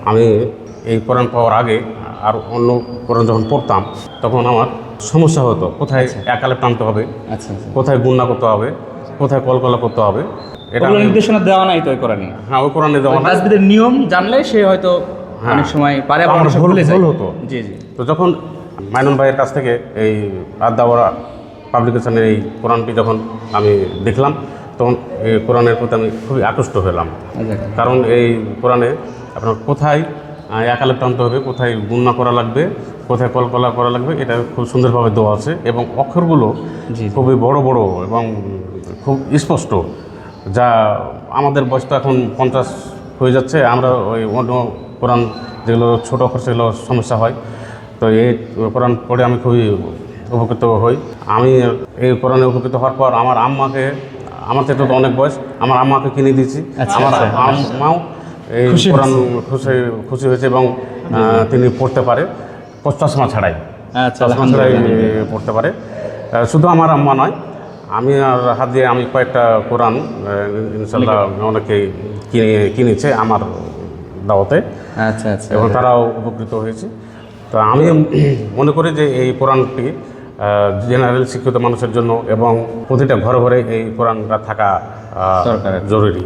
আমি এই কোরআন পাওয়ার আগে আর অন্য কোরআন যখন পড়তাম তখন আমার সমস্যা হতো, কোথায় একালে টানতে হবে, আচ্ছা আচ্ছা, কোথায় গুণনা করতে হবে, কোথায় কলকলা করতে হবে, এটা ওগুলো নির্দেশনা দেওয়া নাই তো ওই কোরআনে। হ্যাঁ ওই কোরআনে দেওয়া না। তাজবিদের নিয়ম জানলে সে হয়তো অনেক সময় পারে, আবার আমার অনেক সময় ভুলে যায়। ভুল হতো। জি জি। তো যখন মাইনুল ভাইয়ের কাছ থেকে এই আদাওয়ারা পাবলিকেশনের এই কোরআনটি যখন আমি দেখলাম তখন এই কোরআনের প্রতি আমি খুবই আকৃষ্ট হলাম। আচ্ছা, কারণ এই কোরআনে আপনার কোথায় একালে টানতে হবে, কোথায় গুণনা করা লাগবে, কোথায় কলকলা করা লাগবে, এটা খুব সুন্দরভাবে দেওয়া আছে এবং অক্ষরগুলো জি। খুবই বড় বড় এবং খুব স্পষ্ট, যা আমাদের বয়স তো এখন 50 হয়ে যাচ্ছে, আমরা ওই অন্য কোরআন যেগুলো ছোটো অক্ষর সেগুলো সমস্যা হয়। তো এই কোরআন পড়ে আমি খুবই উপকৃত হই। আমি এই কোরআনে উপকৃত হওয়ার পর আমার আম্মাকে, আমার থেকে তো অনেক বয়স, আমার আম্মাকে কিনে দিয়েছি। আচ্ছা, আমার আচ্ছা। আম্মাও এই খুশি কোরআন খুশি হয়েছে এবং তিনি পড়তে পারে চশমা ছাড়াই, আচ্ছা, চশমা ছাড়াই পড়তে পারে। শুধু আমার আম্মা নয়, আমি আর হাত দিয়ে আমি কয়েকটা কোরআন ইনশাল্লাহ অনেকেই কিনেছে আমার দাওয়াতে আচ্ছা আচ্ছা। এবং তারাও উপকৃত হয়েছে। তো আমি মনে করি যে এই কোরআনটি জেনারেল শিক্ষিত মানুষের জন্য এবং প্রতিটা ঘরে ঘরে এই কোরআনটা থাকা দরকার। জরুরি।